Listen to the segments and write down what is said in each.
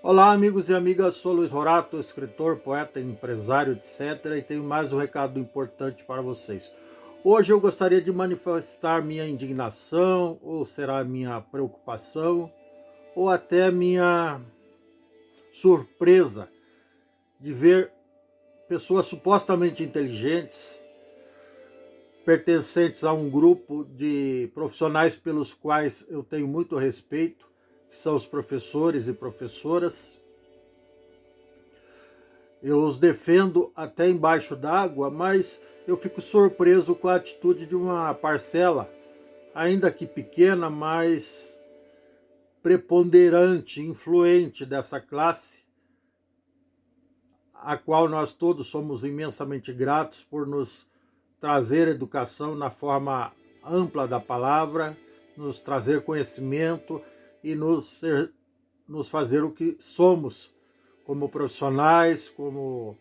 Olá, amigos e amigas, sou Luiz Rorato, escritor, poeta, empresário, etc. E tenho mais um recado importante para vocês. Hoje eu gostaria de manifestar minha indignação, ou será minha preocupação, ou até minha surpresa de ver pessoas supostamente inteligentes, pertencentes a um grupo de profissionais pelos quais eu tenho muito respeito, que são os professores e professoras. Eu os defendo até embaixo d'água, mas eu fico surpreso com a atitude de uma parcela, ainda que pequena, mas preponderante, influente dessa classe, a qual nós todos somos imensamente gratos por nos trazer educação na forma ampla da palavra, nos trazer conhecimento e nos fazer o que somos como profissionais, como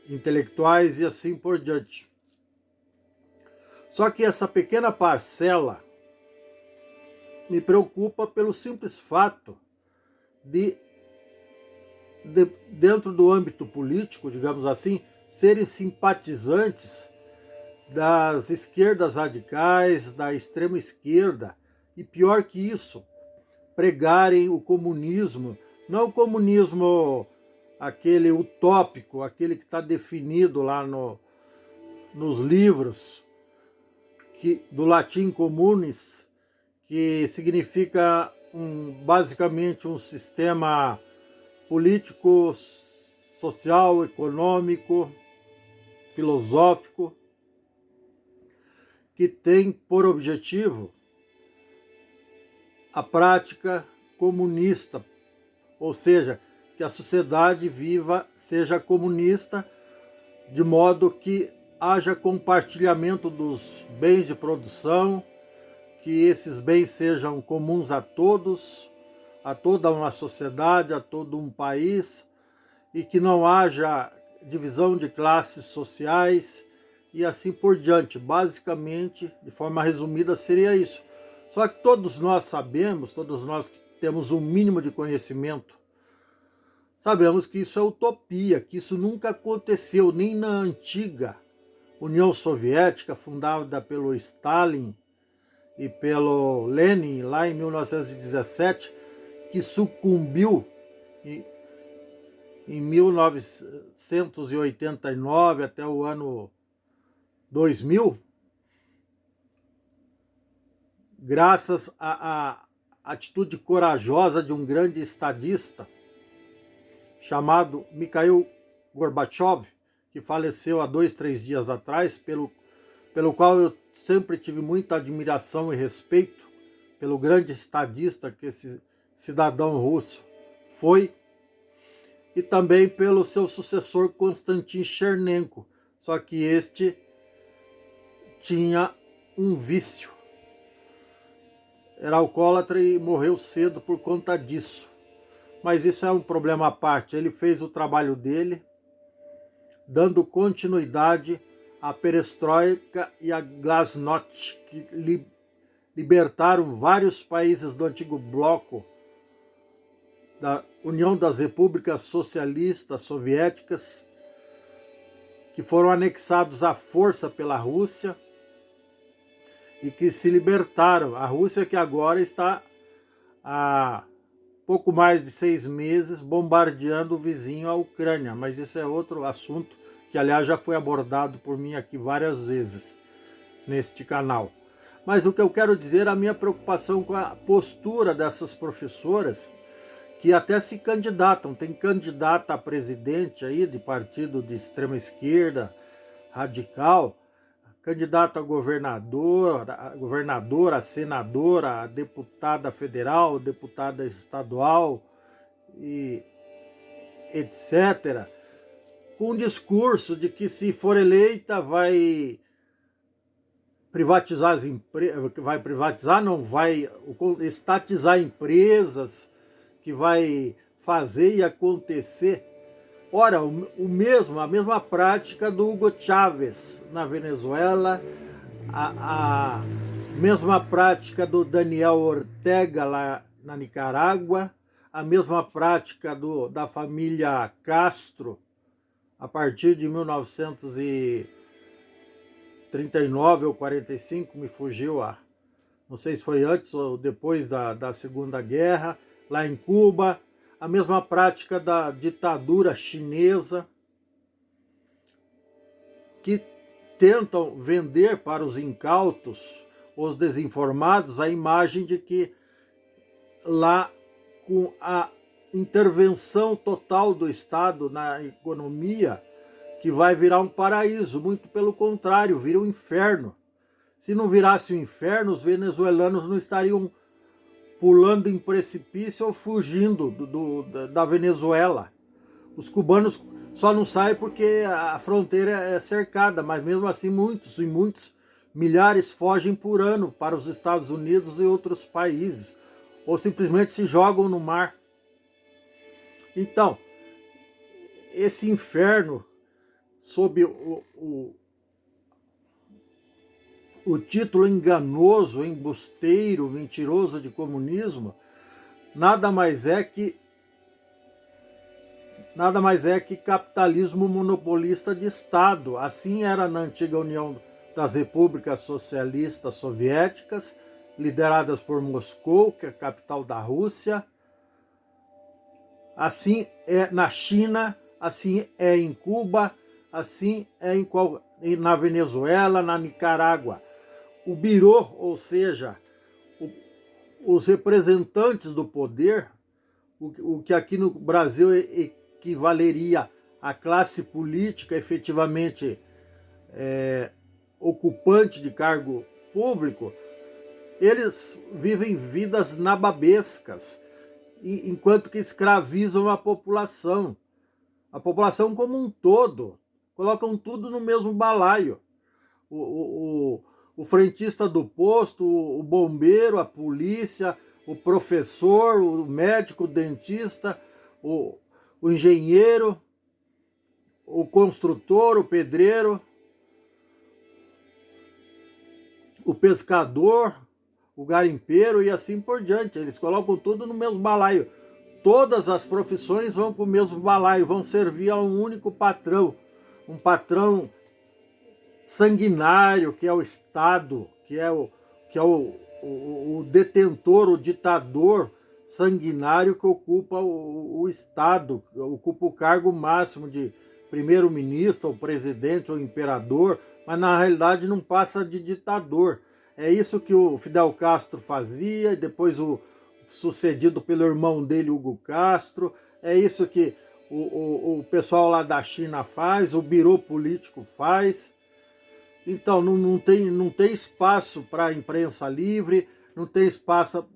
intelectuais e assim por diante. Só que essa pequena parcela me preocupa pelo simples fato de dentro do âmbito político, digamos assim, serem simpatizantes das esquerdas radicais, da extrema esquerda, e pior que isso, pregarem o comunismo, não o comunismo aquele utópico, aquele que está definido lá nos livros, do latim communis, que significa basicamente um sistema político, social, econômico, filosófico, que tem por objetivo a prática comunista, ou seja, que a sociedade viva seja comunista, de modo que haja compartilhamento dos bens de produção, que esses bens sejam comuns a todos, a toda uma sociedade, a todo um país, e que não haja divisão de classes sociais e assim por diante. Basicamente, de forma resumida, seria isso. Só que todos nós sabemos, todos nós que temos um mínimo de conhecimento, sabemos que isso é utopia, que isso nunca aconteceu nem na antiga União Soviética, fundada pelo Stalin e pelo Lenin, lá em 1917, que sucumbiu em 1989 até o ano 2000, graças à atitude corajosa de um grande estadista chamado Mikhail Gorbachev, que faleceu há 2, 3 dias atrás, pelo qual eu sempre tive muita admiração e respeito, pelo grande estadista que esse cidadão russo foi, e também pelo seu sucessor Konstantin Chernenko, só que este tinha um vício, era alcoólatra e morreu cedo por conta disso. Mas isso é um problema à parte. Ele fez o trabalho dele, dando continuidade à perestroika e à glasnost, que libertaram vários países do antigo bloco da União das Repúblicas Socialistas Soviéticas, que foram anexados à força pela Rússia e que se libertaram. A Rússia que agora está há pouco mais de 6 meses bombardeando o vizinho, a Ucrânia, mas isso é outro assunto que, aliás, já foi abordado por mim aqui várias vezes neste canal. Mas o que eu quero dizer é a minha preocupação com a postura dessas professoras que até se candidatam. Tem candidata a presidente aí de partido de extrema esquerda, radical, candidata a governadora, a senadora, a deputada federal, deputada estadual, e etc., com um discurso de que, se for eleita, vai privatizar as empresas, vai estatizar empresas, que vai fazer e acontecer. Ora, a mesma prática do Hugo Chávez na Venezuela, a mesma prática do Daniel Ortega lá na Nicarágua, a mesma prática da família Castro, a partir de 1939 ou 45, me fugiu não sei se foi antes ou depois da Segunda Guerra, lá em Cuba, a mesma prática da ditadura chinesa, que tentam vender para os incautos, os desinformados, a imagem de que lá, com a intervenção total do Estado na economia, que vai virar um paraíso. Muito pelo contrário, vira um inferno. Se não virasse um inferno, os venezuelanos não estariam pulando em precipício ou fugindo da Venezuela. Os cubanos só não saem porque a fronteira é cercada, mas mesmo assim muitos milhares fogem por ano para os Estados Unidos e outros países, ou simplesmente se jogam no mar. Então, esse inferno, sob o título enganoso, embusteiro, mentiroso de comunismo, nada mais é que capitalismo monopolista de Estado. Assim era na antiga União das Repúblicas Socialistas Soviéticas, lideradas por Moscou, que é a capital da Rússia. Assim é na China, assim é em Cuba, assim é na Venezuela, na Nicarágua. O birô, ou seja, os representantes do poder, o que aqui no Brasil equivaleria à classe política efetivamente ocupante de cargo público, eles vivem vidas nababescas, enquanto que escravizam a população como um todo, colocam tudo no mesmo balaio. O frentista do posto, o bombeiro, a polícia, o professor, o médico, o dentista, o engenheiro, o construtor, o pedreiro, o pescador, o garimpeiro e assim por diante. Eles colocam tudo no mesmo balaio. Todas as profissões vão para o mesmo balaio, vão servir a um único patrão. Um patrão sanguinário, que é o Estado, que é o detentor, o ditador sanguinário que ocupa o Estado, ocupa o cargo máximo de primeiro-ministro, ou presidente, ou imperador, mas na realidade não passa de ditador. É isso que o Fidel Castro fazia, e depois sucedido pelo irmão dele, Hugo Castro. É isso que o pessoal lá da China faz, o birô político faz. Então não tem espaço para a imprensa livre, não tem espaço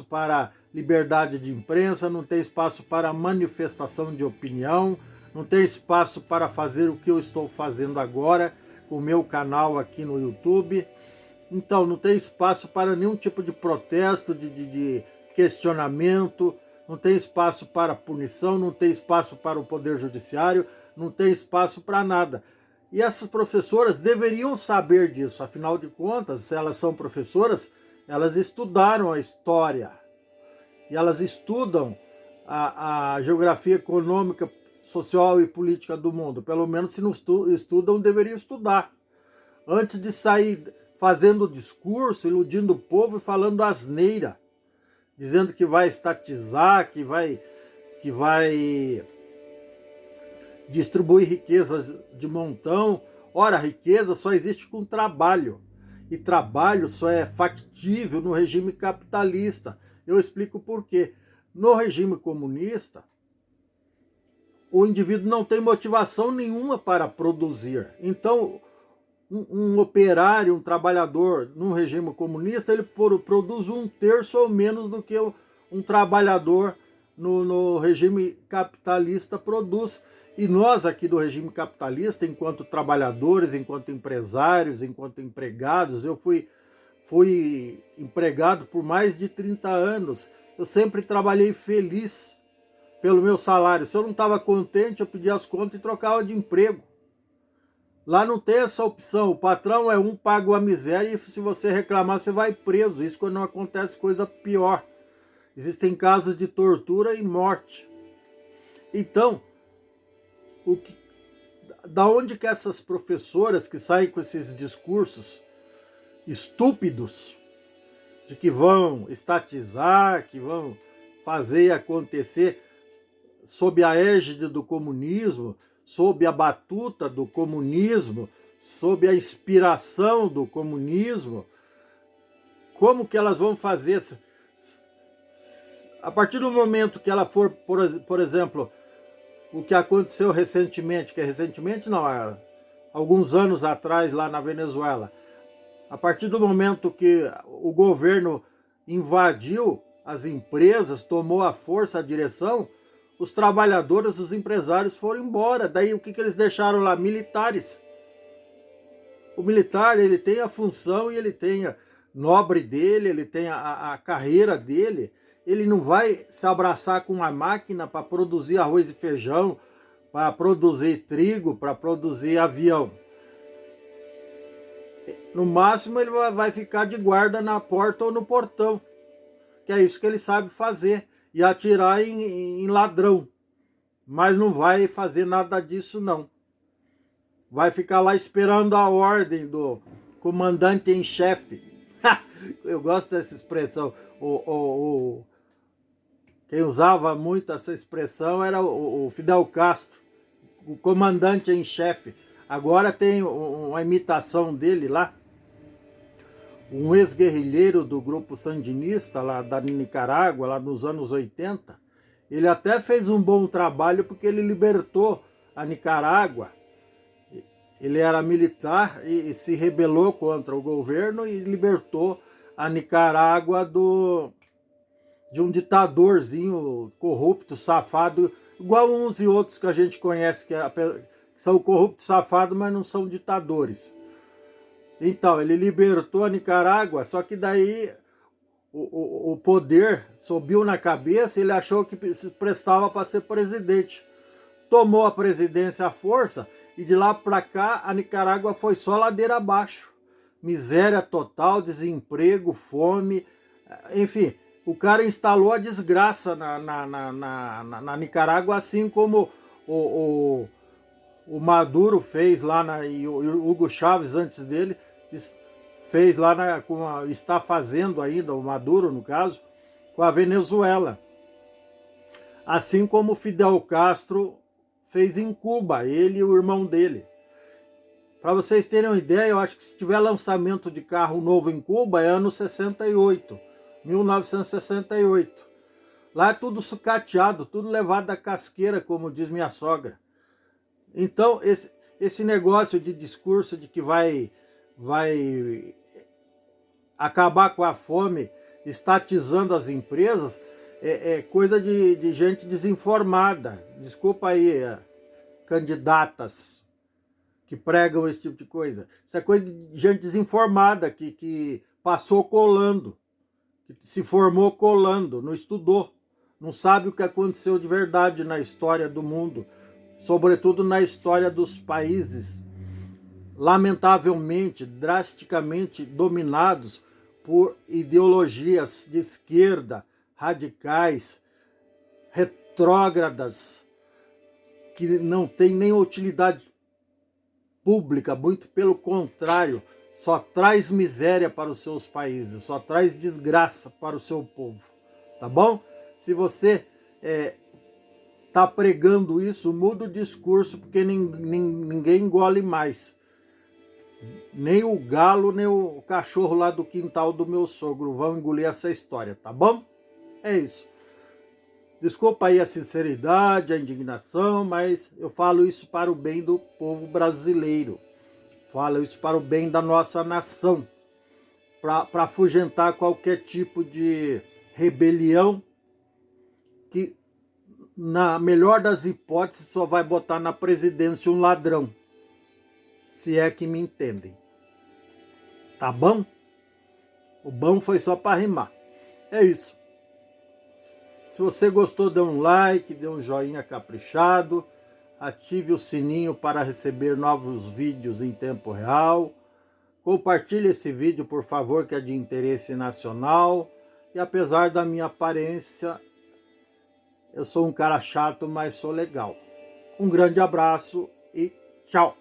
para liberdade de imprensa, não tem espaço para manifestação de opinião, não tem espaço para fazer o que eu estou fazendo agora com o meu canal aqui no YouTube. Então não tem espaço para nenhum tipo de protesto, de questionamento, não tem espaço para punição, não tem espaço para o Poder Judiciário, não tem espaço para nada. E essas professoras deveriam saber disso, afinal de contas, se elas são professoras, elas estudaram a história, e elas estudam a geografia econômica, social e política do mundo. Pelo menos, se não estudam, deveriam estudar. Antes de sair fazendo discurso, iludindo o povo e falando asneira, dizendo que vai estatizar, que vai distribuir riquezas de montão. Ora, a riqueza só existe com trabalho. E trabalho só é factível no regime capitalista. Eu explico por quê. No regime comunista, o indivíduo não tem motivação nenhuma para produzir. Então, um operário, um trabalhador no regime comunista, ele produz 1/3 ou menos do que um trabalhador no regime capitalista produz. E nós aqui do regime capitalista, enquanto trabalhadores, enquanto empresários, enquanto empregados, eu fui empregado por mais de 30 anos. Eu sempre trabalhei feliz pelo meu salário. Se eu não estava contente, eu pedia as contas e trocava de emprego. Lá não tem essa opção. O patrão é paga a miséria, e se você reclamar, você vai preso. Isso quando não acontece coisa pior. Existem casos de tortura e morte. Então, da onde que essas professoras que saem com esses discursos estúpidos de que vão estatizar, que vão fazer acontecer sob a égide do comunismo, sob a batuta do comunismo, sob a inspiração do comunismo, como que elas vão fazer? A partir do momento que ela for, por exemplo, o que aconteceu recentemente, alguns anos atrás lá na Venezuela, a partir do momento que o governo invadiu as empresas, tomou à força a direção, os trabalhadores, os empresários foram embora. Daí o que eles deixaram lá? Militares. O militar, ele tem a função e ele tem a nobre dele, ele tem a carreira dele. Ele não vai se abraçar com uma máquina para produzir arroz e feijão, para produzir trigo, para produzir avião. No máximo ele vai ficar de guarda na porta ou no portão, que é isso que ele sabe fazer, e atirar em ladrão. Mas não vai fazer nada disso não. Vai ficar lá esperando a ordem do comandante em chefe. Eu gosto dessa expressão. Quem usava muito essa expressão era o Fidel Castro, o comandante em chefe. Agora tem uma imitação dele lá, um ex-guerrilheiro do grupo sandinista lá da Nicarágua, lá nos anos 80. Ele até fez um bom trabalho porque ele libertou a Nicarágua. Ele era militar e se rebelou contra o governo e libertou a Nicarágua de um ditadorzinho corrupto, safado, igual uns e outros que a gente conhece, que são corruptos, safados, mas não são ditadores. Então, ele libertou a Nicarágua, só que daí o poder subiu na cabeça e ele achou que se prestava para ser presidente. Tomou a presidência à força e de lá para cá a Nicarágua foi só ladeira abaixo. Miséria total, desemprego, fome, enfim. O cara instalou a desgraça na Nicarágua, assim como o Maduro fez lá, e o Hugo Chávez antes dele fez lá, está fazendo ainda, o Maduro no caso, com a Venezuela. Assim como o Fidel Castro fez em Cuba, ele e o irmão dele. Para vocês terem uma ideia, eu acho que se tiver lançamento de carro novo em Cuba é ano 68. 1968. Lá é tudo sucateado, tudo levado da casqueira, como diz minha sogra. Então, esse negócio de discurso de que vai acabar com a fome, estatizando as empresas, é coisa de gente desinformada. Desculpa aí, candidatas que pregam esse tipo de coisa. Isso é coisa de gente desinformada que passou colando, se formou colando, não estudou, não sabe o que aconteceu de verdade na história do mundo, sobretudo na história dos países, lamentavelmente, drasticamente dominados por ideologias de esquerda, radicais, retrógradas, que não têm nem utilidade pública, muito pelo contrário, só traz miséria para os seus países, só traz desgraça para o seu povo, tá bom? Se você está pregando isso, muda o discurso, porque ninguém engole mais. Nem o galo, nem o cachorro lá do quintal do meu sogro vão engolir essa história, tá bom? É isso. Desculpa aí a sinceridade, a indignação, mas eu falo isso para o bem do povo brasileiro. Falo isso para o bem da nossa nação, para afugentar qualquer tipo de rebelião que, na melhor das hipóteses, só vai botar na presidência um ladrão, se é que me entendem. Tá bom? O bom foi só para rimar. É isso. Se você gostou, dê um like, dê um joinha caprichado, ative o sininho para receber novos vídeos em tempo real. Compartilhe esse vídeo, por favor, que é de interesse nacional. e apesar da minha aparência, eu sou um cara chato, mas sou legal. Um grande abraço e tchau!